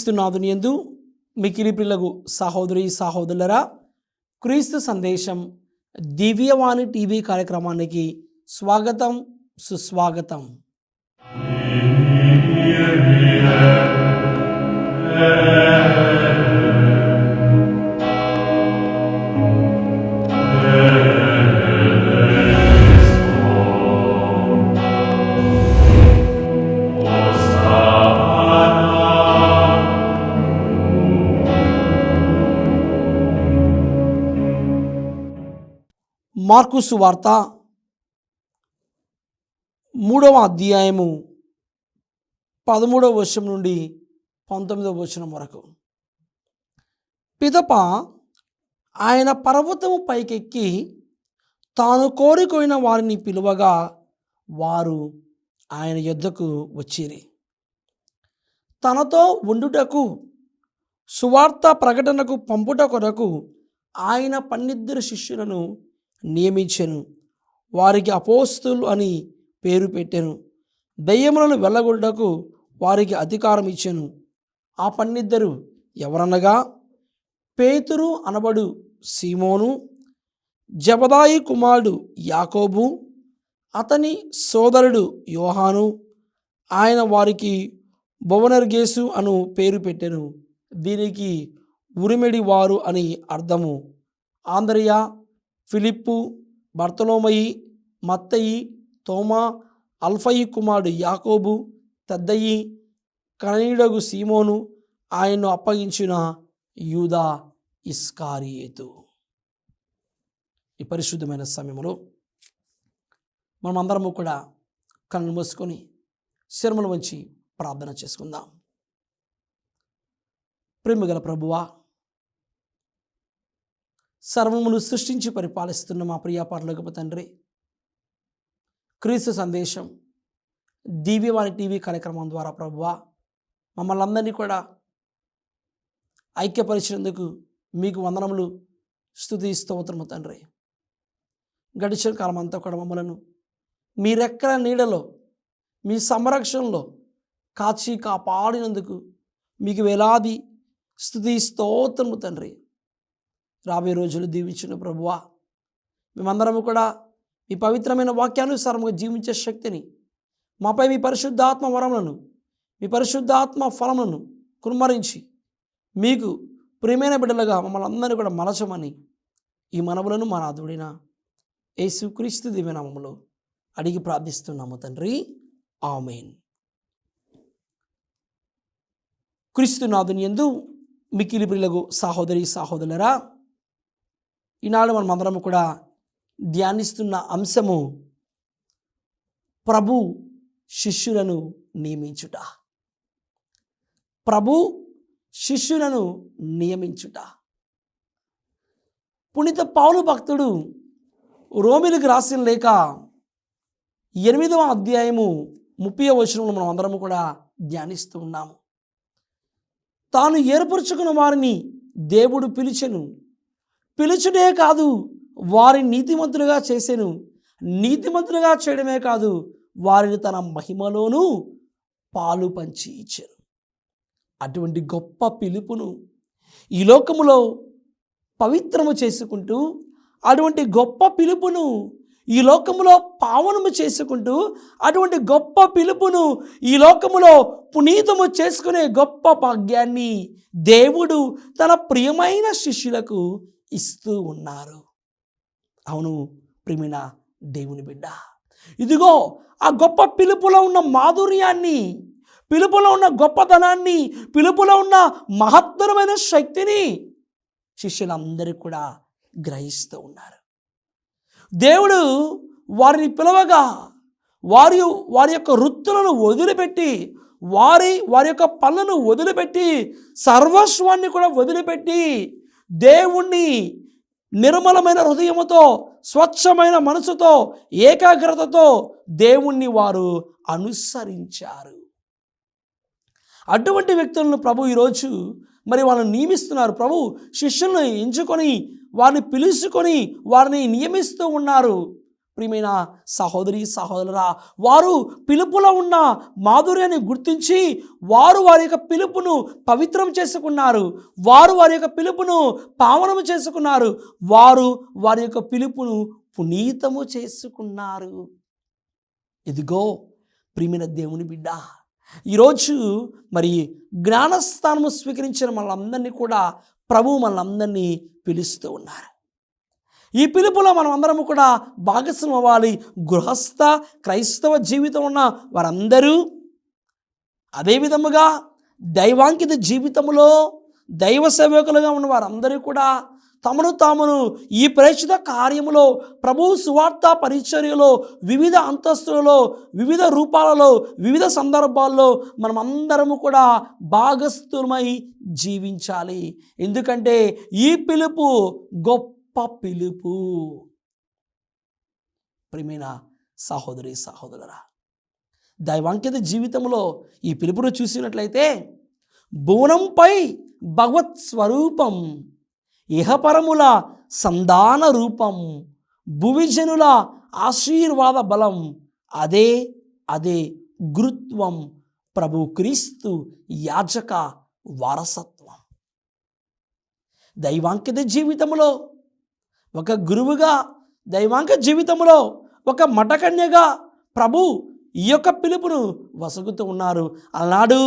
క్రీస్తునాథుని యందు మిక్కిలి ప్రియులకు సహోదరి సహోదరులరా, క్రీస్తు సందేశం దివ్యవాణి టీవీ కార్యక్రమానికి స్వాగతం, సుస్వాగతం. మార్కు సువార్త 3వ అధ్యాయము 13వ వచనం నుండి 19వ వచనం వరకు. పిదప ఆయన పర్వతము పైకెక్కి తాను కోరుకొనిన వారిని పిలువగా వారు ఆయన యొద్దకు వచ్చిరి. తనతో ఉండుటకు సువార్త ప్రకటనకు పంపుట కొరకు ఆయన 12 శిష్యులను నియమించెను. వారికి అపోస్తలులు అని పేరు పెట్టెను. దయ్యములను వెళ్ళగొట్టుటకు వారికి అధికారం ఇచ్చెను. ఆ 12 ఎవరనగా, పేతురు అనబడు సీమోను, జబదాయి కుమారుడు యాకోబు, అతని సోదరుడు యోహాను. ఆయన వారికి బొవనర్గేసు అను పేరు పెట్టెను. దీనికి ఉరిమెడి వారు అని అర్థము. ఆంద్రయ, ఫిలిప్పు, బర్తలోమయి, మత్తయి, తోమా, అల్ఫయి కుమారుడు యాకోబు, తద్దయి, కననీయుడగు సీమోను, ఆయన్ను అప్పగించిన యూదా ఇస్కారియేతు. ఈ పరిశుద్ధమైన సమయంలో మనమందరము కూడా కళ్ళు మూసుకొని శిరములు వంచి ప్రార్థన చేసుకుందాం. ప్రేమగల ప్రభువా, సర్వమును సృష్టించి పరిపాలిస్తున్న మా ప్రియ పరలోకపు తండ్రి, క్రీస్తు సందేశం దివ్యవాణి టీవీ కార్యక్రమం ద్వారా ప్రభువా మమ్మల్ని అందరినీ కూడా ఐక్యపరిచినందుకు మీకు వందనములు, స్తుతి స్తోత్రము తండ్రి. గడిచిన కాలం అంతా కూడా మమ్మలను మీ రెక్కల నీడలో, మీ సంరక్షణలో కాచి కాపాడినందుకు మీకు వేలాది స్తుతి స్తోత్రము తండ్రి. రాబోయే రోజులు దీవించిన ప్రభువా, మేమందరము కూడా మీ పవిత్రమైన వాక్యానుసారంగా జీవించే శక్తిని, మాపై మీ పరిశుద్ధాత్మ వరములను, మీ పరిశుద్ధాత్మ ఫలములను కుమ్మరించి మీకు ప్రియమైన బిడ్డలుగా మమ్మల్ని అందరినీ కూడా మలచమని ఈ మనవులను మా నాథుడైన యేసుక్రీస్తు దివ్యనామములో అడిగి ప్రార్థిస్తున్నాము తండ్రి, ఆమేన్. క్రీస్తునాథుని యందు మిక్కిలి ప్రియులకు సహోదరి సహోదరులరా, ఈనాడు మనం అందరము కూడా ధ్యానిస్తున్న అంశము ప్రభు శిష్యులను నియమించుట. ప్రభు శిష్యులను నియమించుట. పునీత పౌలు భక్తుడు రోమీయులకు రాసిన లేఖ 8వ అధ్యాయము 30వ వచనంలో మనం అందరము కూడా ధ్యానిస్తూ ఉన్నాము. తాను ఏర్పరచుకున్న వారిని దేవుడు పిలిచెను, పిలుచుడే కాదు వారిని నీతిమంతులుగా చేసెను, నీతిమంతులుగా చేయడమే కాదు వారిని తన మహిమలోనూ పాలు పంచి ఇచ్చాను. అటువంటి గొప్ప పిలుపును ఈ లోకములో పవిత్రము చేసుకుంటూ, అటువంటి గొప్ప పిలుపును ఈ లోకములో పావనము చేసుకుంటూ, అటువంటి గొప్ప పిలుపును ఈ లోకములో పునీతము చేసుకునే గొప్ప భాగ్యాన్ని దేవుడు తన ప్రియమైన శిష్యులకు ఇస్తూ ఉన్నారు. అవును ప్రియమైన దేవుని బిడ్డ, ఇదిగో ఆ గొప్ప పిలుపులో ఉన్న మాధుర్యాన్ని, పిలుపులో ఉన్న గొప్పతనాన్ని, పిలుపులో ఉన్న మహత్తరమైన శక్తిని శిష్యులందరూ కూడా గ్రహిస్తూ ఉన్నారు. దేవుడు వారిని పిలవగా వారి యొక్క వృత్తులను వదిలిపెట్టి, వారి యొక్క పనులను వదిలిపెట్టి, సర్వస్వాన్ని కూడా వదిలిపెట్టి దేవుణ్ణి నిర్మలమైన హృదయముతో, స్వచ్ఛమైన మనసుతో, ఏకాగ్రతతో దేవుణ్ణి వారు అనుసరించారు. అటువంటి వ్యక్తులను ప్రభు ఈరోజు మరి వాళ్ళని నియమిస్తున్నారు. ప్రభు శిష్యులను ఎంచుకొని వారిని పిలుచుకొని వారిని నియమిస్తూ ఉన్నారు. ప్రియమైన సహోదరి సహోదరురా, వారు పిలుపులో ఉన్న మాధుర్యాన్ని గుర్తించి వారు వారి యొక్క పిలుపును పవిత్రం చేసుకున్నారు. వారు వారి యొక్క పిలుపును పావనం చేసుకున్నారు. వారు వారి యొక్క పిలుపును పునీతము చేసుకున్నారు. ఇదిగో ప్రియమైన దేవుని బిడ్డ, ఈరోజు మరి జ్ఞానస్థానము స్వీకరించిన మనందరినీ కూడా ప్రభువు మనందరినీ పిలుస్తూ ఉన్నారు. ఈ పిలుపులో మనం అందరము కూడా భాగస్వామ్యం అవ్వాలి. గృహస్థ క్రైస్తవ జీవితం ఉన్న వారందరూ, అదేవిధముగా దైవాంకిత జీవితంలో దైవ సేవకులుగా ఉన్న వారందరూ కూడా తమను ఈ ప్రేషిత కార్యములో ప్రభు సువార్త పరిచర్యలో వివిధ అంతస్తులలో, వివిధ రూపాలలో, వివిధ సందర్భాల్లో మనం అందరము కూడా భాగస్థులమై జీవించాలి. ఎందుకంటే ఈ పిలుపు గొప్ప పిలుపు. ప్రియమైన సహోదరి సహోదరురా, దైవాంకిత జీవితంలో ఈ పిలుపును చూసినట్లయితే భువనంపై భగవత్ స్వరూపం, ఇహపరముల సంధాన రూపం, భువిజనుల ఆశీర్వాద బలం, అదే గురుత్వం, ప్రభు క్రీస్తు యాజక వారసత్వం. దైవాంకిత జీవితంలో ఒక గురువుగా, దైవాంక జీవితంలో ఒక మఠకన్యగా ప్రభు ఈ యొక్క పిలుపును వసగుతూ ఉన్నారు. అలనాడు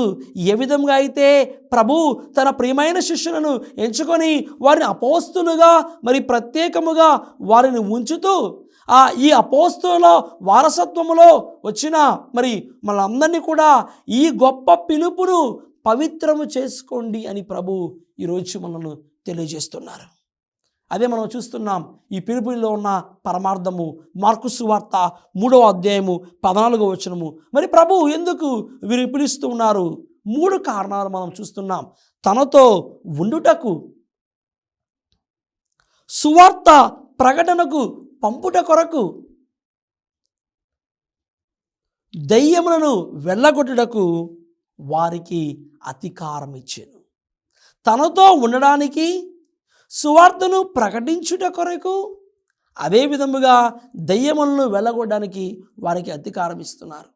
ఏ విధంగా అయితే ప్రభు తన ప్రియమైన శిష్యులను ఎంచుకొని వారిని అపోస్తులుగా మరి ప్రత్యేకముగా వారిని ఉంచుతూ ఈ అపోస్తుల వారసత్వములో వచ్చిన మరి మనందరినీ కూడా ఈ గొప్ప పిలుపును పవిత్రము చేసుకోండి అని ప్రభు ఈరోజు మనల్ని తెలియజేస్తున్నారు. అదే మనం చూస్తున్నాం. ఈ పిలుపులో ఉన్న పరమార్థము మార్కు సువార్త 3వ అధ్యాయము 14వ వచనము. మరి ప్రభు ఎందుకు వీరు పిలుస్తూ ఉన్నారు? 3 కారణాలు మనం చూస్తున్నాం. తనతో ఉండుటకు, సువార్త ప్రకటనకు పంపుట కొరకు, దయ్యములను వెళ్ళగొట్టుటకు వారికి అధికారం ఇచ్చాను. తనతో ఉండడానికి, సువార్తను ప్రకటించుట కొరకు, అదే విధముగా దయ్యములను వెళ్ళగొట్టడానికి వారికి అధికారం ఇస్తున్నారు.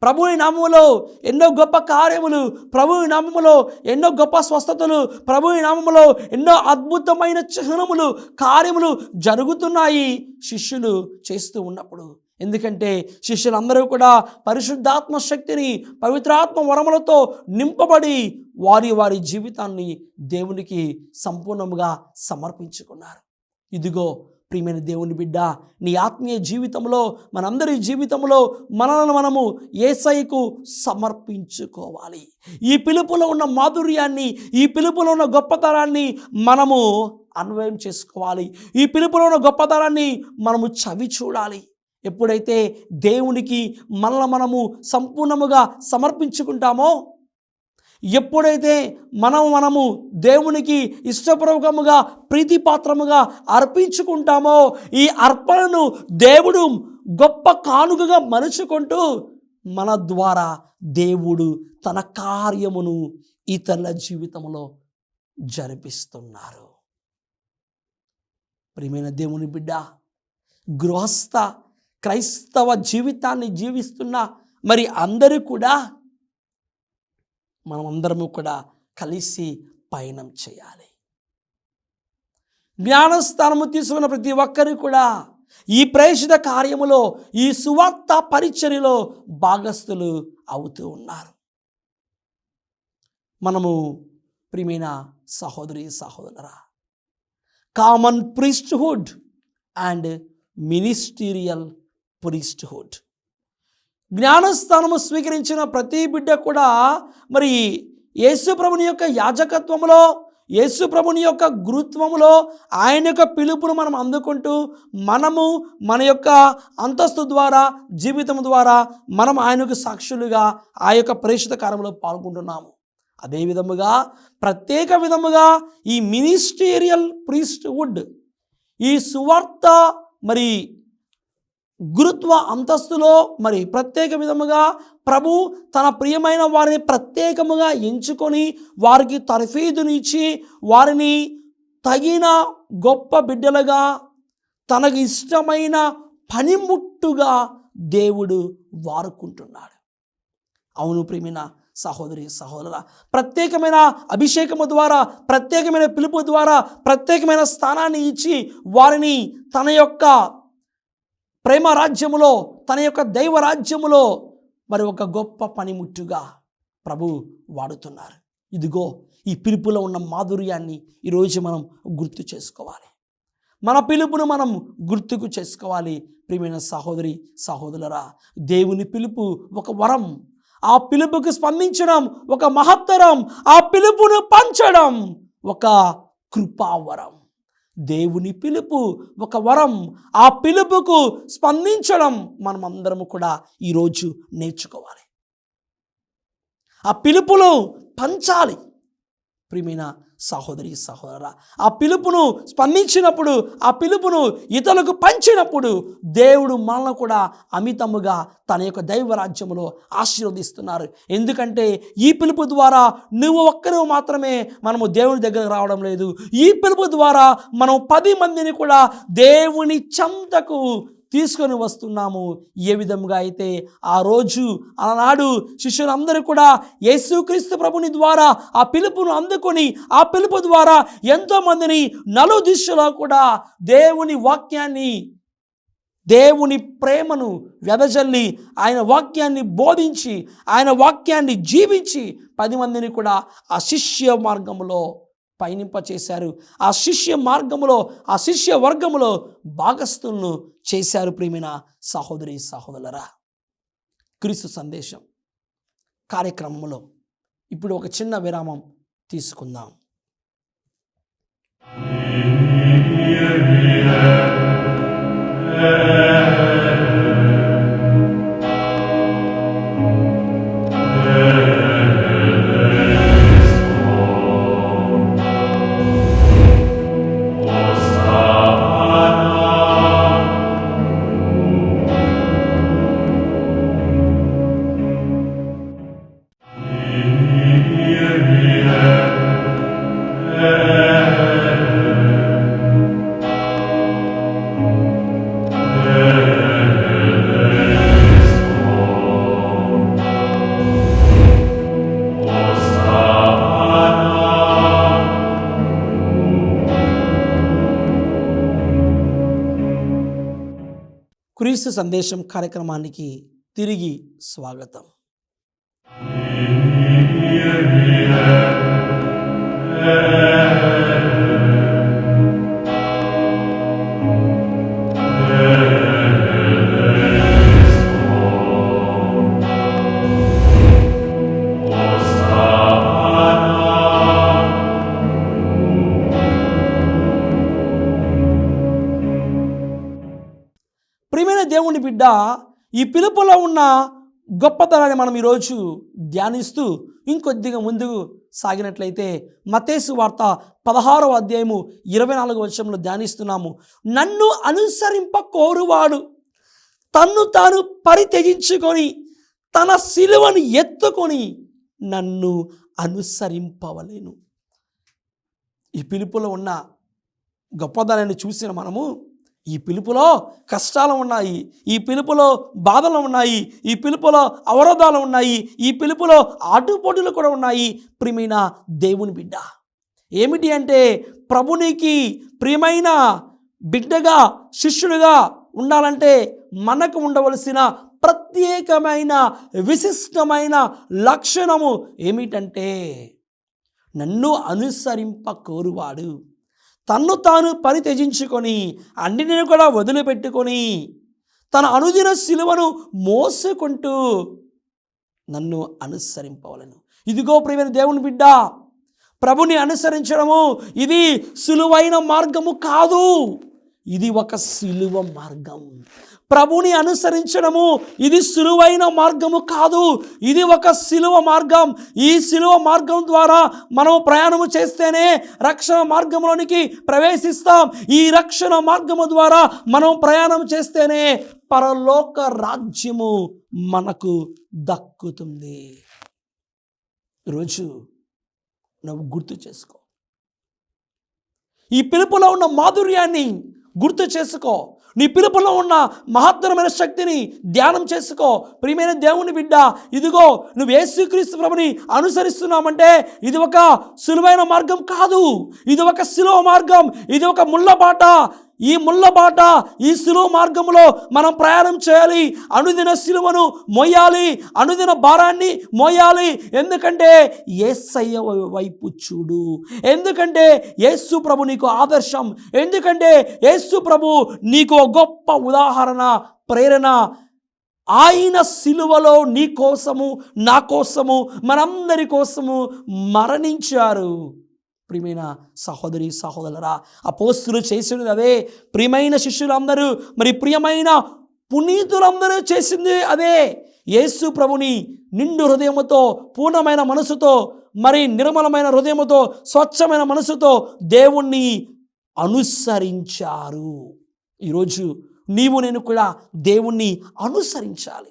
ప్రభుని నామములో ఎన్నో గొప్ప కార్యములు, ప్రభుని నామములో ఎన్నో గొప్ప స్వస్థతలు, ప్రభుని నామములో ఎన్నో అద్భుతమైన చిహ్నములు, కార్యములు జరుగుతున్నాయి శిష్యులు చేస్తూ ఉన్నప్పుడు. ఎందుకంటే శిష్యులందరూ కూడా పరిశుద్ధాత్మ శక్తిని, పవిత్రాత్మ వరములతో నింపబడి వారి జీవితాన్ని దేవునికి సంపూర్ణముగా సమర్పించుకున్నారు. ఇదిగో ప్రియమైన దేవుని బిడ్డ, నీ ఆత్మీయ జీవితంలో, మనందరి జీవితంలో మనము యేసయ్యకు సమర్పించుకోవాలి. ఈ పిలుపులో ఉన్న మాధుర్యాన్ని, ఈ పిలుపులో ఉన్న గొప్పతనాన్ని మనము అన్వయం చేసుకోవాలి. ఈ పిలుపులో ఉన్న గొప్పతనాన్ని మనము చవి చూడాలి. ఎప్పుడైతే దేవునికి మనము సంపూర్ణముగా సమర్పించుకుంటామో, ఎప్పుడైతే మనము దేవునికి ఇష్టపూర్వకముగా ప్రీతిపాత్రముగా అర్పించుకుంటామో, ఈ అర్పణను దేవుడు గొప్ప కానుకగా మలుచుకుంటూ మన ద్వారా దేవుడు తన కార్యమును ఇతరుల జీవితంలో జరిపిస్తున్నారు. ప్రియమైన దేవుని బిడ్డ, గృహస్థ క్రైస్తవ జీవితాన్ని జీవిస్తున్న మరి అందరూ కూడా మనమందరము కూడా కలిసి పయనం చేయాలి. జ్ఞానస్థానము తీసుకున్న ప్రతి ఒక్కరు కూడా ఈ ప్రేషిత కార్యములో, ఈ సువార్త పరిచర్యలో భాగస్థులు అవుతూ ఉన్నారు. మనము ప్రియమైన సహోదరి సహోదరురా, common priesthood and ministerial priesthood. జ్ఞానస్థానము స్వీకరించిన ప్రతి బిడ్డ కూడా మరి యేసు ప్రభుని యొక్క యాజకత్వములో, యేసు ప్రభుని యొక్క గురుత్వములో ఆయన యొక్క పిలుపును మనం అందుకుంటూ మన యొక్క అంతస్తు ద్వారా, జీవితం ద్వారా మనం ఆయనకు సాక్షులుగా ఆ యొక్క ప్రేషిత కార్యంలో పాల్గొంటున్నాము. అదే విధముగా ప్రత్యేక విధముగా ఈ మినిస్టీరియల్ ప్రీస్ట్హుడ్, ఈ సువార్త మరి గురుత్వ అంతస్తులో మరి ప్రత్యేక విధముగా ప్రభు తన ప్రియమైన వారిని ప్రత్యేకముగా ఎంచుకొని వారికి తర్ఫీదునిచ్చి వారిని తగిన గొప్ప బిడ్డలుగా, తనకు ఇష్టమైన పనిముట్టుగా దేవుడు వాడుకుంటున్నాడు. అవును ప్రియమైన సహోదరి సహోదరుల, ప్రత్యేకమైన అభిషేకము ద్వారా, ప్రత్యేకమైన పిలుపు ద్వారా, ప్రత్యేకమైన స్థానాన్ని ఇచ్చి వారిని తన యొక్క ప్రేమ రాజ్యములో, తన యొక్క దైవ రాజ్యములో మరి ఒక గొప్ప పనిముట్టుగా ప్రభు వాడుతున్నారు. ఇదిగో ఈ పిలుపులో ఉన్న మాధుర్యాన్ని ఈరోజు మనం గుర్తు చేసుకోవాలి. మన పిలుపును మనం గుర్తుకు చేసుకోవాలి. ప్రియమైన సహోదరి సహోదరులరా, దేవుని పిలుపు ఒక వరం. ఆ పిలుపుకు స్పందించడం ఒక మహత్తరం. ఆ పిలుపును పంచడం ఒక కృపావరం. దేవుని పిలుపు ఒక వరం. ఆ పిలుపుకు స్పందించడం మనమందరము కూడా ఈరోజు నేర్చుకోవాలి. ఆ పిలుపును పంచాలి. ప్రియమైన సహోదరి సహోదరా, ఆ పిలుపును స్పందించినప్పుడు, ఆ పిలుపును ఇతరులకు పంచినప్పుడు దేవుడు మనల్ని కూడా అమితముగా తన యొక్క దైవ రాజ్యములో ఆశీర్వదిస్తున్నారు. ఎందుకంటే ఈ పిలుపు ద్వారా నువ్వు ఒక్కరు మాత్రమే మనము దేవుని దగ్గరకు రావడం లేదు. ఈ పిలుపు ద్వారా మనం 10 మందిని కూడా దేవుని చెంతకు తీసుకొని వస్తున్నాము. ఏ విధంగా అయితే ఆ రోజు ఆనాడు శిష్యులందరూ కూడా యేసుక్రీస్తు ప్రభుని ద్వారా ఆ పిలుపును అందుకొని, ఆ పిలుపు ద్వారా ఎంతోమందిని నలుదిశలో కూడా దేవుని వాక్యాన్ని, దేవుని ప్రేమను వెదజల్లి, ఆయన వాక్యాన్ని బోధించి, ఆయన వాక్యాన్ని జీవించి 10 మందిని కూడా ఆ శిష్య మార్గంలో పయనింపచేశారు. ఆ శిష్య మార్గములో, ఆ శిష్య వర్గములో భాగస్థులను చేశారు. ప్రియమైన సహోదరి సహోదరులరా, క్రీస్తు సందేశం కార్యక్రమంలో ఇప్పుడు ఒక చిన్న విరామం తీసుకుందాం. క్రీస్తు సందేశం కార్యక్రమానికి తిరిగి స్వాగతం. ప్రియమైన దేవుని బిడ్డ, ఈ పిలుపులో ఉన్న గొప్పతనాన్ని మనం ఈరోజు ధ్యానిస్తూ ఇంకొద్దిగా ముందుకు సాగినట్లయితే మత్తయి వార్త 16వ అధ్యాయము 24వ వచనంలో ధ్యానిస్తున్నాము. నన్ను అనుసరింప కోరువాడు తన్ను తాను పరిత్యజించుకొని తన సిలువను ఎత్తుకొని నన్ను అనుసరింపవలెను. ఈ పిలుపులో ఉన్న గొప్పదనాన్ని చూసిన మనము, ఈ పిలుపులో కష్టాలు ఉన్నాయి, ఈ పిలుపులో బాధలు ఉన్నాయి, ఈ పిలుపులో అవరోధాలు ఉన్నాయి, ఈ పిలుపులో ఆటుపోటులు కూడా ఉన్నాయి. ప్రియమైన దేవుని బిడ్డ, ఏమిటి అంటే ప్రభునికి ప్రియమైన బిడ్డగా, శిష్యుడిగా ఉండాలంటే మనకు ఉండవలసిన ప్రత్యేకమైన విశిష్టమైన లక్షణము ఏమిటంటే, నన్ను అనుసరింప కోరువాడు తన్ను తాను పరిత్యజించుకొని అన్నిటిని కూడా వదిలిపెట్టుకొని తన అనుదిన సిలువను మోసుకుంటూ నన్ను అనుసరింపవలను. ఇదిగో ప్రియమైన దేవుని బిడ్డ, ప్రభుని అనుసరించడము ఇది సులువైన మార్గము కాదు, ఇది ఒక సిలువ మార్గం. ప్రభుని అనుసరించడము ఇది సులువైన మార్గము కాదు, ఇది ఒక సిలువ మార్గం. ఈ సిలువ మార్గం ద్వారా మనం ప్రయాణము చేస్తేనే రక్షణ మార్గంలోనికి ప్రవేశిస్తాం. ఈ రక్షణ మార్గము ద్వారా మనం ప్రయాణం చేస్తేనే పరలోక రాజ్యము మనకు దక్కుతుంది. ఈరోజు నువ్వు గుర్తు చేసుకో, ఈ పిలుపులో ఉన్న మాధుర్యాన్ని గుర్తు చేసుకో. నీ పిలుపులో ఉన్న మహత్తరమైన శక్తిని ధ్యానం చేసుకో. ప్రియమైన దేవుని బిడ్డ, ఇదిగో నువ్వు యేసుక్రీస్తు ప్రభుని అనుసరిస్తున్నామంటే ఇది ఒక సులువైన మార్గం కాదు, ఇది ఒక సిలువ మార్గం, ఇది ఒక ముళ్ళబాట. ఈ ముళ్ళబాట, ఈ సిలువ మార్గంలో మనం ప్రయాణం చేయాలి. అనుదిన సిలువను మోయాలి, అనుదిన భారాన్ని మోయాలి. ఎందుకంటే యేసయ్య వైపు చూడు, ఎందుకంటే యేసు ప్రభు నీకు ఆదర్శం, ఎందుకంటే యేసు ప్రభు నీకు గొప్ప ఉదాహరణ, ప్రేరణ. ఆయన సిలువలో నీ కోసము, నా కోసము, మనందరి కోసము మరణించారు. ప్రియమైన సహోదరి సహోదరులారా, అపోస్తులు చేసినది అదే. ప్రియమైన శిష్యులందరూ, మరి ప్రియమైన పునీతులందరూ చేసింది అదే. యేసు ప్రభుని నిండు హృదయముతో, పూర్ణమైన మనసుతో, మరి నిర్మలమైన హృదయముతో, స్వచ్ఛమైన మనసుతో దేవుణ్ణి అనుసరించారు. ఈరోజు నీవు నేను కూడా దేవుణ్ణి అనుసరించాలి.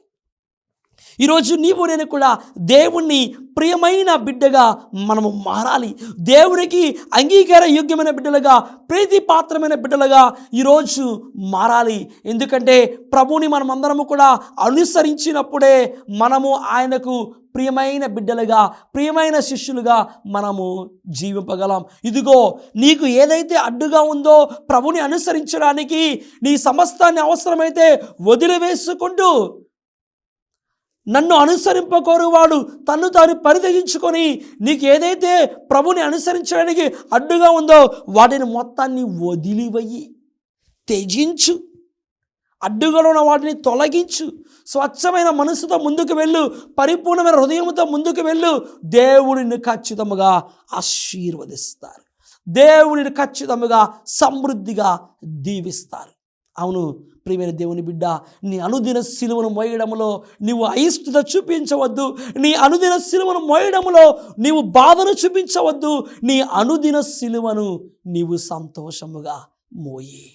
ఈరోజు నీవు నేను కూడా దేవుణ్ణి ప్రియమైన బిడ్డగా మనము మారాలి. దేవునికి అంగీకార యోగ్యమైన బిడ్డలుగా, ప్రీతిపాత్రమైన బిడ్డలుగా ఈరోజు మారాలి. ఎందుకంటే ప్రభుని మనం అందరము కూడా అనుసరించినప్పుడే మనము ఆయనకు ప్రియమైన బిడ్డలుగా, ప్రియమైన శిష్యులుగా మనము జీవింపగలం. ఇదిగో నీకు ఏదైతే అడ్డుగా ఉందో ప్రభుని అనుసరించడానికి, నీ సమస్తాన్ని అవసరమైతే వదిలివేసుకుంటూ నన్ను అనుసరింపకోరువాడు తన్ను తాను పరితగించుకొని, నీకు ఏదైతే ప్రభుని అనుసరించడానికి అడ్డుగా ఉందో వాటిని మొత్తాన్ని వదిలివయ్యి, త్యజించు, అడ్డుగా ఉన్న వాటిని తొలగించు. స్వచ్ఛమైన మనసుతో ముందుకు వెళ్ళు, పరిపూర్ణమైన హృదయంతో ముందుకు వెళ్ళు. దేవుడిని ఖచ్చితంగా ఆశీర్వదిస్తారు, దేవుడిని ఖచ్చితంగా సమృద్ధిగా దీవిస్తారు. అవును ప్రియమైన దేవుని బిడ్డ, నీ అనుదిన సిలువను మోయడంలో నీవు అయిష్టత చూపించవద్దు. నీ అనుదిన సిలువను మోయడంలో నీవు బాధను చూపించవద్దు. నీ అనుదిన సిలువను నీవు సంతోషముగా మోయి.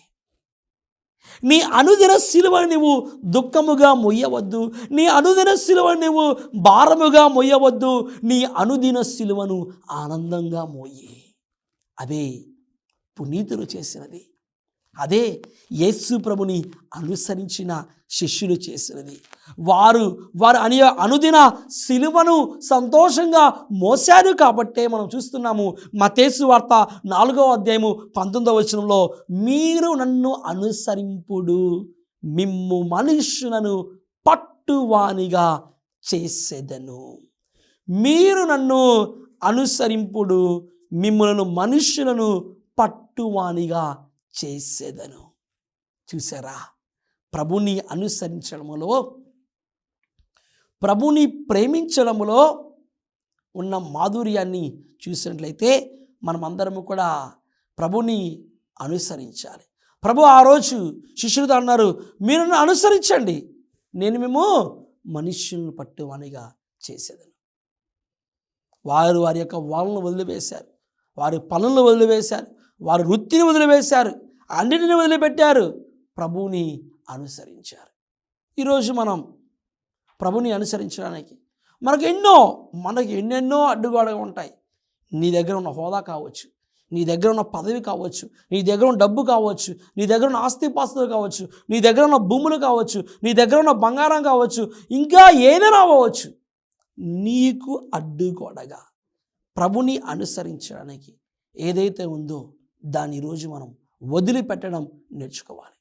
నీ అనుదిన సిలువను నీవు దుఃఖముగా మొయ్యవద్దు. నీ అనుదిన సిలువను నీవు భారముగా మొయ్యవద్దు. నీ అనుదిన సిలువను ఆనందంగా మోయి. అదే పునీతులు చేసినది, అదే యేసు ప్రభుని అనుసరించిన శిష్యులు చేసినది. వారు అనుదిన సిలువను సంతోషంగా మోసారు కాబట్టే మనం చూస్తున్నాము మత్తయి వార్త 4వ అధ్యాయము 19వ వచనంలో, మీరు నన్ను అనుసరింపుడు, మిమ్ము మనుష్యులను పట్టువానిగా చేసేదను. మీరు నన్ను అనుసరింపుడు, మిమ్ములను మనుష్యులను పట్టువానిగా చేసేదను. చూసారా, ప్రభుని అనుసరించడంలో, ప్రభుని ప్రేమించడంలో ఉన్న మాధుర్యాన్ని చూసినట్లయితే మనమందరము కూడా ప్రభుని అనుసరించాలి. ప్రభు ఆ రోజు శిష్యులతో అన్నారు, మీరు నన్ను అనుసరించండి, నేను మేము మనుష్యులను పట్టువానిగా చేసేదను. వారు వారి యొక్క వాళ్ళను వదిలివేశారు, వారి పనులను వదిలివేశారు, వారు వృత్తిని వదిలివేశారు, అన్నిటిని వదిలిపెట్టారు, ప్రభువుని అనుసరించారు. ఈరోజు మనం ప్రభుని అనుసరించడానికి మనకు ఎన్నెన్నో అడ్డుగోడలు ఉంటాయి. నీ దగ్గర ఉన్న హోదా కావచ్చు, నీ దగ్గర ఉన్న పదవి కావచ్చు, నీ దగ్గర ఉన్న డబ్బు కావచ్చు, నీ దగ్గర ఉన్న ఆస్తిపాస్తులు కావచ్చు, నీ దగ్గర ఉన్న భూములు కావచ్చు, నీ దగ్గర ఉన్న బంగారం కావచ్చు, ఇంకా ఏదైనా అవ్వచ్చు. నీకు అడ్డుగోడగా ప్రభుని అనుసరించడానికి ఏదైతే ఉందో దాన్ని ఈరోజు మనం వదిలిపెట్టడం నేర్చుకోవాలి.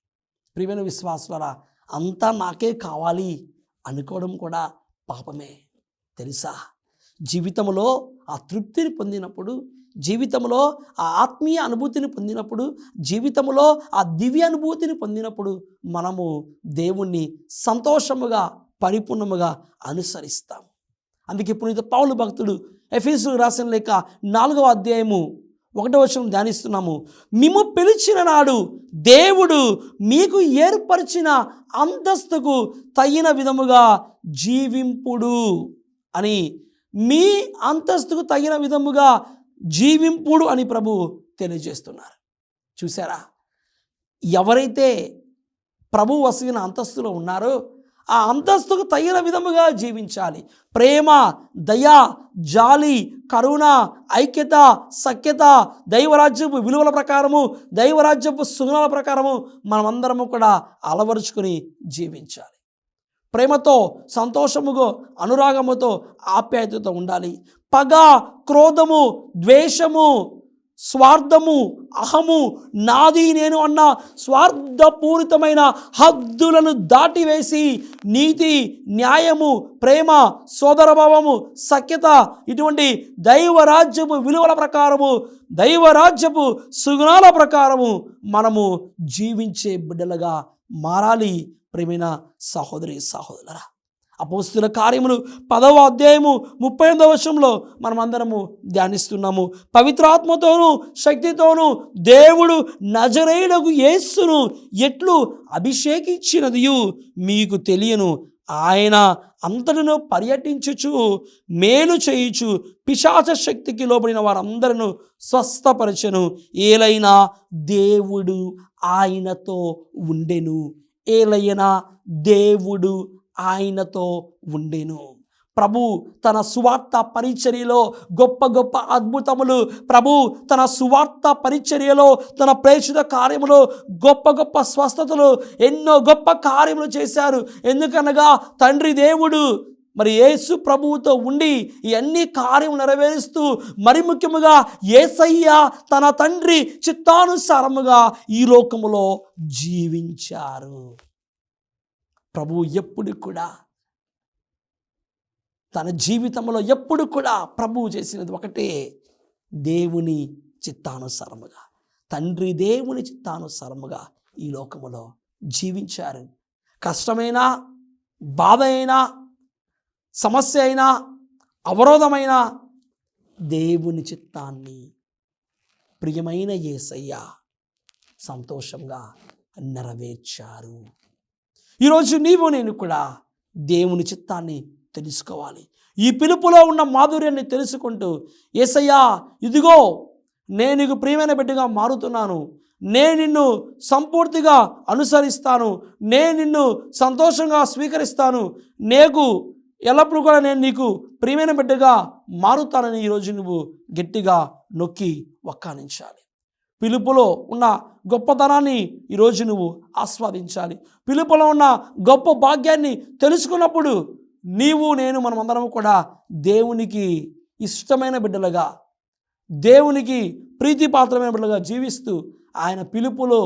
ప్రియమైన విశ్వాసులారా, అంతా నాకే కావాలి అనుకోవడం కూడా పాపమే. తెలుసా, జీవితంలో ఆ తృప్తిని పొందినప్పుడు, జీవితంలో ఆ ఆత్మీయ అనుభూతిని పొందినప్పుడు, జీవితంలో ఆ దివ్య అనుభూతిని పొందినప్పుడు మనము దేవుణ్ణి సంతోషముగా, పరిపూర్ణముగా అనుసరిస్తాము. అందుకే పునీత పౌలు భక్తుడు ఎఫెసీయులకు రాసిన లేఖ 4వ అధ్యాయము 1వ వచనం ధ్యానిస్తున్నాము. మిమ్ము పిలిచిన నాడు దేవుడు మీకు ఏర్పరిచిన అంతస్తుకు తగిన విధముగా జీవింపుడు అని, మీ అంతస్తుకు తగిన విధముగా జీవింపుడు అని ప్రభు తెలియజేస్తున్నారు. చూసారా, ఎవరైతే ప్రభు వసిగిన అంతస్తులో ఉన్నారో ఆ అంతస్తుకు తగిన విధముగా జీవించాలి. ప్రేమ, దయ, జాలి, కరుణ, ఐక్యత, సఖ్యత, దైవరాజ్యపు విలువల ప్రకారము, దైవరాజ్యపు సుగుణాల ప్రకారము మనమందరము కూడా అలవరుచుకొని జీవించాలి. ప్రేమతో, సంతోషముతో, అనురాగముతో, ఆప్యాయతతో ఉండాలి. పగ, క్రోధము, ద్వేషము, స్వార్థము, అహము, నాది నేను అన్న స్వార్థపూరితమైన హద్దులను దాటివేసి నీతి, న్యాయము, ప్రేమ, సోదరభావము, సఖ్యత ఇటువంటి దైవరాజ్యపు విలువల ప్రకారము, దైవరాజ్యపు సుగుణాల ప్రకారము మనము జీవించే బిడ్డలుగా మారాలి. ప్రియమైన సహోదరి సహోదరులారా, అపోస్తుల కార్యములు 10వ అధ్యాయము 38వ వచనంలో మనమందరము ధ్యానిస్తున్నాము. పవిత్రాత్మతోనూ శక్తితోనూ దేవుడు నజరేయుడగు యేసును ఎట్లు అభిషేకించినదియు మీకు తెలియను. ఆయన అంతటను పర్యటించుచు మేలు చేయుచు పిశాచ శక్తికి లోబడిన వారందరూ స్వస్థపరచెను. ఏలైనా దేవుడు ఆయనతో ఉండెను. ఏలైనా దేవుడు ఆయనతో ఉండెను. ప్రభు తన సువార్త పరిచర్యలో గొప్ప గొప్ప అద్భుతములు, ప్రభు తన సువార్త పరిచర్యలో, తన ప్రేషిత కార్యములో గొప్ప గొప్ప స్వస్థతలు, ఎన్నో గొప్ప కార్యములు చేశారు. ఎందుకనగా తండ్రి దేవుడు మరి యేసు ప్రభువుతో ఉండి ఈ అన్ని కార్యములు నెరవేరుస్తూ, మరి ముఖ్యముగా యేసయ్య తన తండ్రి చిత్తానుసారముగా ఈ లోకములో జీవించారు. ప్రభు ఎప్పుడు కూడా తన జీవితంలో ఎప్పుడు కూడా ప్రభువు చేసినది ఒకటే, దేవుని చిత్తానుసారముగా, తండ్రి దేవుని చిత్తానుసారముగా ఈ లోకములో జీవించారు. కష్టమైనా, బాధ అయినా, సమస్య అయినా, అవరోధమైన దేవుని చిత్తాన్ని ప్రియమైన యేసయ్య సంతోషంగా నెరవేర్చారు. ఈరోజు నీవు నేను కూడా దేవుని చిత్తాన్ని తెలుసుకోవాలి. ఈ పిలుపులో ఉన్న మాధుర్యాన్ని తెలుసుకుంటూ, యేసయ్యా ఇదిగో నేను నీకు ప్రియమైన బిడ్డగా మారుతున్నాను, నేను నిన్ను సంపూర్తిగా అనుసరిస్తాను, నేను నిన్ను సంతోషంగా స్వీకరిస్తాను, నీకు ఎల్లప్పుడూ కూడా నేను నీకు ప్రియమైన బిడ్డగా మారుతానని ఈరోజు నువ్వు గట్టిగా నొక్కి వక్కానించాలి. పిలుపులో ఉన్న గొప్పతనాన్ని ఈరోజు నువ్వు ఆస్వాదించాలి. పిలుపులో ఉన్న గొప్ప భాగ్యాన్ని తెలుసుకున్నప్పుడు నీవు నేను మనమందరం కూడా దేవునికి ఇష్టమైన బిడ్డలుగా, దేవునికి ప్రీతిపాత్రమైన బిడ్డలుగా జీవిస్తూ ఆయన పిలుపులో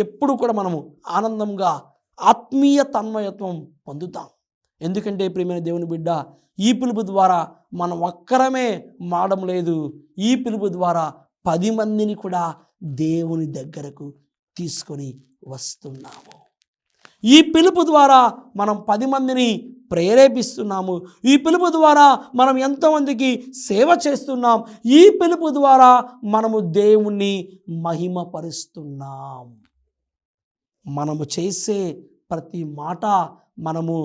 ఎప్పుడు కూడా మనము ఆనందంగా ఆత్మీయ తన్మయత్వం పొందుతాం. ఎందుకంటే ప్రియమైన దేవుని బిడ్డ, ఈ పిలుపు ద్వారా మనం ఒక్కరమే మారడం లేదు. ఈ పిలుపు ద్వారా 10 మందిని కూడా దేవుని దగ్గరకు తీసుకొని వస్తున్నాము. ఈ పిలుపు ద్వారా మనం 10 మందిని ప్రేరేపిస్తున్నాము. ఈ పిలుపు ద్వారా మనం ఎంతోమందికి సేవ చేస్తున్నాం. ఈ పిలుపు ద్వారా మనము దేవుణ్ణి మహిమపరుస్తున్నాం. మనము చేసే ప్రతి మాట, మనము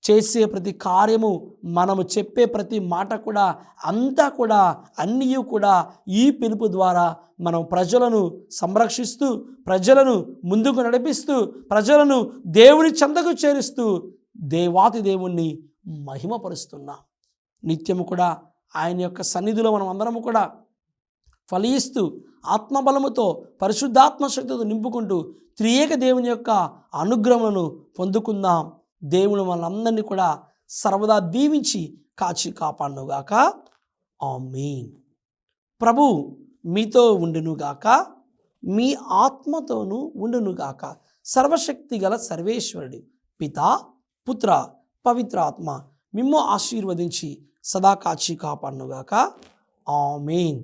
చేసే ప్రతి కార్యము, మనము చెప్పే ప్రతి మాట కూడా అంతా కూడా అన్నీ కూడా ఈ పిలుపు ద్వారా మనం ప్రజలను సంరక్షిస్తూ, ప్రజలను ముందుకు నడిపిస్తూ, ప్రజలను దేవుని చెంతకు చేరుస్తూ దేవాతి దేవుణ్ణి మహిమపరుస్తున్నాం. నిత్యము కూడా ఆయన యొక్క సన్నిధిలో మనం అందరము కూడా ఫలిస్తూ ఆత్మబలముతో పరిశుద్ధాత్మ శక్తితో నింపుకుంటూ త్రియేక దేవుని యొక్క అనుగ్రహములను పొందుకుందాం. దేవుడు మనందరినీ కూడా సర్వదా దీవించి కాచి కాపాడునుగాక. ఆమేన్. ప్రభు మీతో ఉండునుగాక, మీ ఆత్మతోనూ ఉండునుగాక. సర్వశక్తి గల సర్వేశ్వరుడు పితా, పుత్ర, పవిత్రాత్మ మిమ్ము ఆశీర్వదించి సదా కాచి కాపాడునుగాక. ఆమేన్.